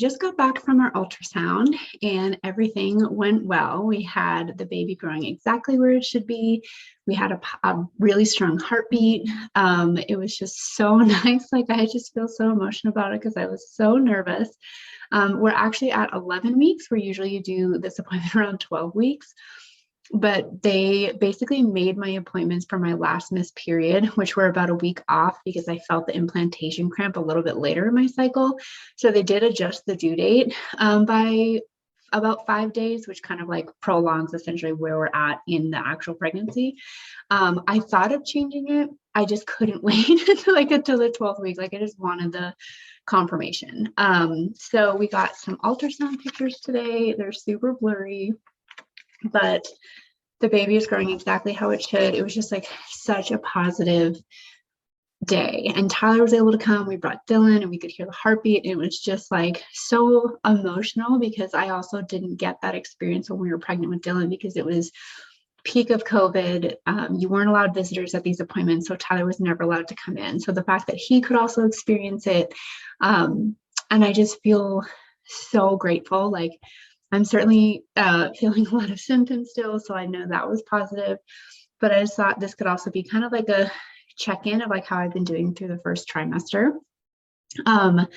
just got back from our ultrasound and everything went well. We had the baby growing exactly where it should be. We had a really strong heartbeat. It was just so nice. Like I just feel so emotional about it because I was so nervous. We're actually at 11 weeks, where usually you do this appointment around 12 weeks. But they basically made my appointments for my last missed period, which were about a week off because I felt the implantation cramp a little bit later in my cycle. So they did adjust the due date by about 5 days, which kind of like prolongs essentially where we're at in the actual pregnancy. I thought of changing it. I just couldn't wait until the 12th week. Like I just wanted the confirmation. So we got some ultrasound pictures today. They're super blurry, but the baby is growing exactly how it should. It was just like such a positive day. And Tyler was able to come. We brought Dylan and we could hear the heartbeat. It was just like so emotional because I also didn't get that experience when we were pregnant with Dylan because it was peak of COVID. You weren't allowed visitors at these appointments. So Tyler was never allowed to come in. So the fact that he could also experience it. And I just feel so grateful. Like I'm certainly feeling a lot of symptoms still, so I know that was positive. But I just thought this could also be kind of like a check-in of like how I've been doing through the first trimester. I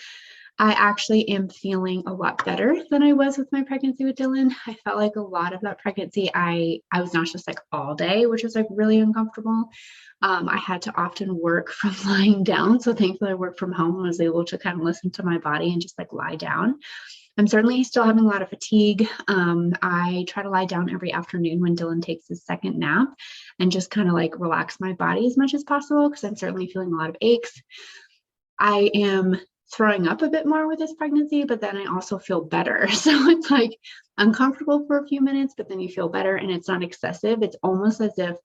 actually am feeling a lot better than I was with my pregnancy with Dylan. I felt like a lot of that pregnancy, I was nauseous like all day, which was like really uncomfortable. I had to often work from lying down. So thankfully I worked from home and was able to kind of listen to my body and just like lie down. I'm certainly still having a lot of fatigue. I try to lie down every afternoon when Dylan takes his second nap and just kind of like relax my body as much as possible because I'm certainly feeling a lot of aches. I am throwing up a bit more with this pregnancy, but then I also feel better. So it's like uncomfortable for a few minutes, but then you feel better and it's not excessive. It's almost as if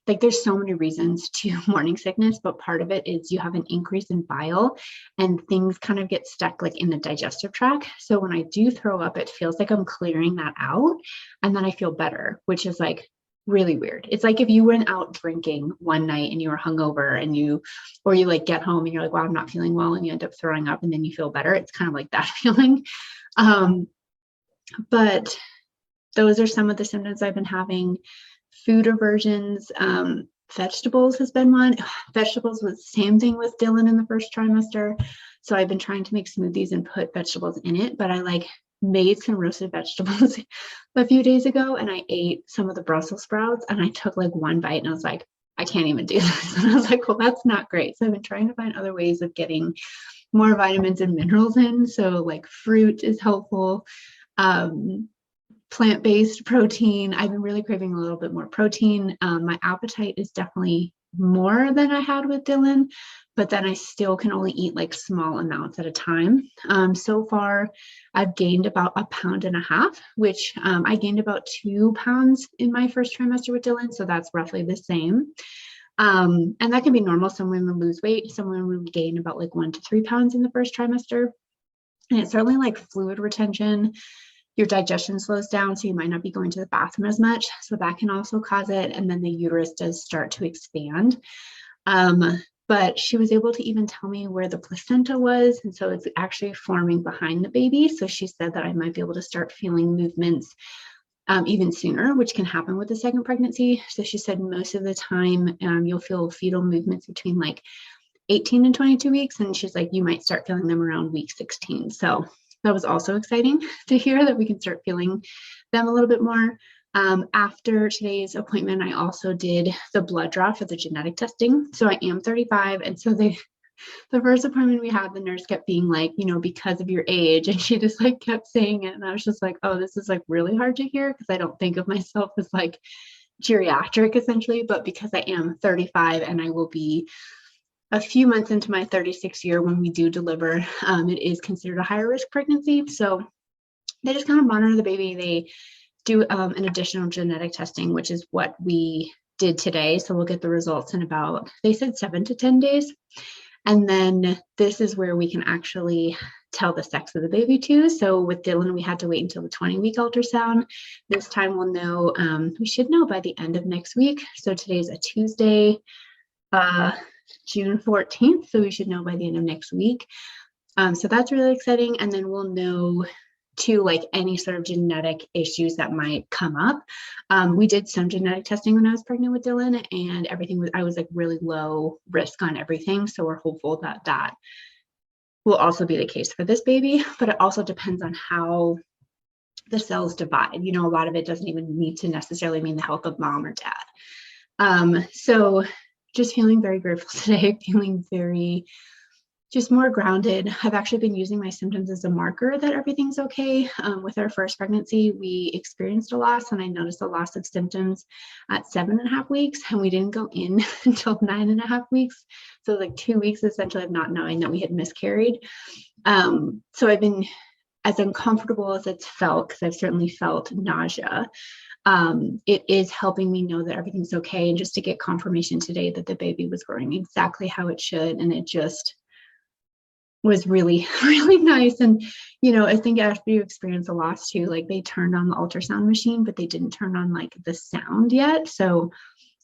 like there's so many reasons to morning sickness, but part of it is you have an increase in bile and things kind of get stuck like in the digestive tract. So when I do throw up, it feels like I'm clearing that out and then I feel better, which is like really weird. It's like if you went out drinking one night and you were hungover and you like get home and you're like, wow, I'm not feeling well, and you end up throwing up and then you feel better. It's kind of like that feeling. But those are some of the symptoms I've been having. Food aversions, vegetables has been one. Vegetables was the same thing with Dylan in the first trimester. So I've been trying to make smoothies and put vegetables in it, but I like made some roasted vegetables a few days ago and I ate some of the Brussels sprouts and I took like one bite and I was like, I can't even do this. And I was like, well, that's not great. So I've been trying to find other ways of getting more vitamins and minerals in. So like fruit is helpful. Plant-based protein. I've been really craving a little bit more protein. My appetite is definitely more than I had with Dylan, but then I still can only eat like small amounts at a time. So far, I've gained about 1.5 pounds, which I gained about 2 pounds in my first trimester with Dylan. So that's roughly the same. And that can be normal. Some women lose weight. Some women gain about like 1 to 3 pounds in the first trimester. And it's certainly like fluid retention. Your digestion slows down, so you might not be going to the bathroom as much. So that can also cause it. And then the uterus does start to expand. But she was able to even tell me where the placenta was. And so it's actually forming behind the baby. So she said that I might be able to start feeling movements even sooner, which can happen with the second pregnancy. So she said most of the time you'll feel fetal movements between like 18 and 22 weeks. And she's like, you might start feeling them around week 16. So that was also exciting to hear that we can start feeling them a little bit more. After today's appointment, I also did the blood draw for the genetic testing. So I am 35. And so the first appointment we had, the nurse kept being like, you know, because of your age. And she just like kept saying it. And I was just like, oh, this is like really hard to hear because I don't think of myself as like geriatric essentially, but because I am 35 and I will be a few months into my 36th year when we do deliver, it is considered a higher risk pregnancy. So they just kind of monitor the baby. They do an additional genetic testing, which is what we did today. So we'll get the results in about, they said 7 to 10 days. And then this is where we can actually tell the sex of the baby too. So with Dylan, we had to wait until the 20-week ultrasound. This time we'll know, we should know by the end of next week. So today's a Tuesday, June 14th. So we should know by the end of next week. So that's really exciting. And then we'll know to like any sort of genetic issues that might come up. We did some genetic testing when I was pregnant with Dylan, and everything was, I was like really low risk on everything. So we're hopeful that that will also be the case for this baby, but it also depends on how the cells divide. You know, a lot of it doesn't even need to necessarily mean the health of mom or dad. So just feeling very grateful today, feeling very just more grounded. I've actually been using my symptoms as a marker that everything's okay. With our first pregnancy, we experienced a loss, and I noticed a loss of symptoms at 7.5 weeks, and we didn't go in until 9.5 weeks. So like 2 weeks essentially of not knowing that we had miscarried. So I've been, as uncomfortable as it's felt, because I've certainly felt nausea, it is helping me know that everything's okay, and just to get confirmation today that the baby was growing exactly how it should, and it just was really, really nice. And, you know, I think after you experience a loss too, like they turned on the ultrasound machine, but they didn't turn on like the sound yet. So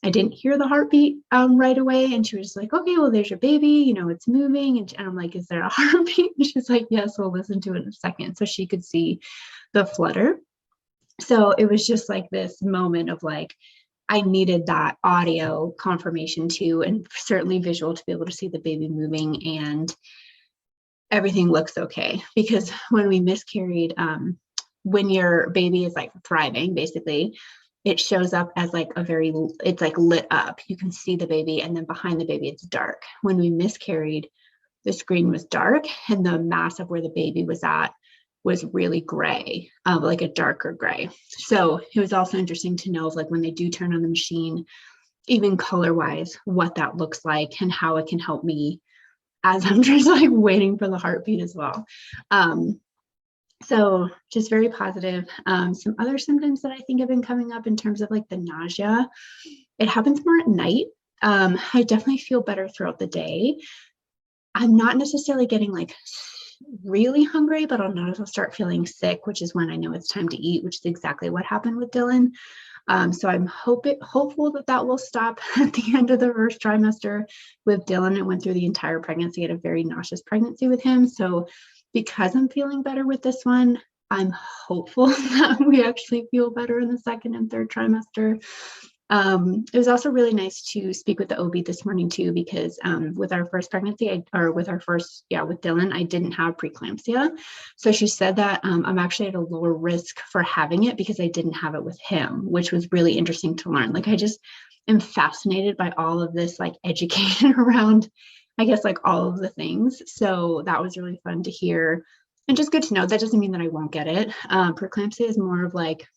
I didn't hear the heartbeat right away. And she was like, okay, well, there's your baby, you know, it's moving. And I'm like, is there a heartbeat? And she's like, yes, we'll listen to it in a second. So she could see the flutter. So it was just like this moment of like, I needed that audio confirmation too, and certainly visual to be able to see the baby moving and everything looks okay. Because when we miscarried, when your baby is like thriving, basically, it shows up as like a very, it's like lit up. You can see the baby, and then behind the baby, it's dark. When we miscarried, the screen was dark, and the mass of where the baby was at was really gray, like a darker gray. So it was also interesting to know if, like, when they do turn on the machine, even color wise, what that looks like and how it can help me as I'm just like waiting for the heartbeat as well. So just very positive. Some other symptoms that I think have been coming up in terms of like the nausea, it happens more at night. I definitely feel better throughout the day. I'm not necessarily getting like really hungry, but I'll notice I'll start feeling sick, which is when I know it's time to eat, which is exactly what happened with Dylan. So I'm hopeful that that will stop at the end of the first trimester with Dylan. It went through the entire pregnancy. I had a very nauseous pregnancy with him. So because I'm feeling better with this one, I'm hopeful that we actually feel better in the second and third trimester. It was also really nice to speak with the OB this morning too, because with our first pregnancy, with Dylan, I didn't have preeclampsia. So she said that I'm actually at a lower risk for having it because I didn't have it with him, which was really interesting to learn. Like, I just am fascinated by all of this like education around, I guess, like all of the things. So that was really fun to hear and just good to know. That doesn't mean that I won't get it. Preeclampsia is more of like,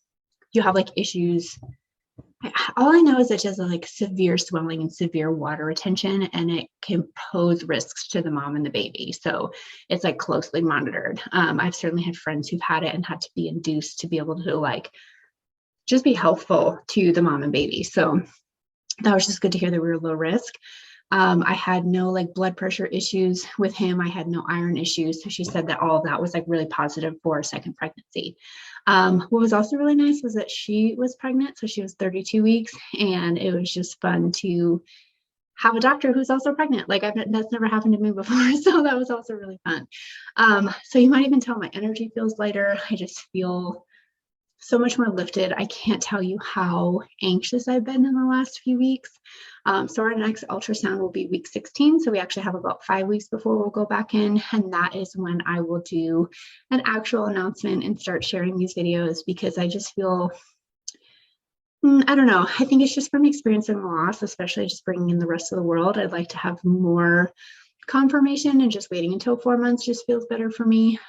you have like issues. All I know is that she has like severe swelling and severe water retention, and it can pose risks to the mom and the baby. So it's like closely monitored. I've certainly had friends who've had it and had to be induced to be able to like just be helpful to the mom and baby. So that was just good to hear that we were low risk. I had no like blood pressure issues with him. I had no iron issues. So she said that all of that was like really positive for a second pregnancy. What was also really nice was that she was pregnant. So she was 32 weeks, and it was just fun to have a doctor who's also pregnant. Like, that's never happened to me before. So that was also really fun. So you might even tell my energy feels lighter. I just feel so much more lifted. I can't tell you how anxious I've been in the last few weeks. So our next ultrasound will be week 16. So we actually have about 5 weeks before we'll go back in. And that is when I will do an actual announcement and start sharing these videos, because I just feel, I don't know. I think it's just from experiencing the loss, especially just bringing in the rest of the world. I'd like to have more confirmation, and just waiting until 4 months just feels better for me.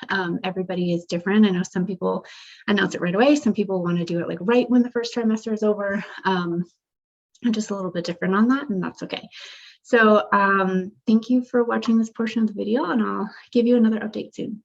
Everybody is different. I know some people announce it right away. Some people want to do it like right when the first trimester is over. I'm just a little bit different on that, and that's okay. So thank you for watching this portion of the video, and I'll give you another update soon.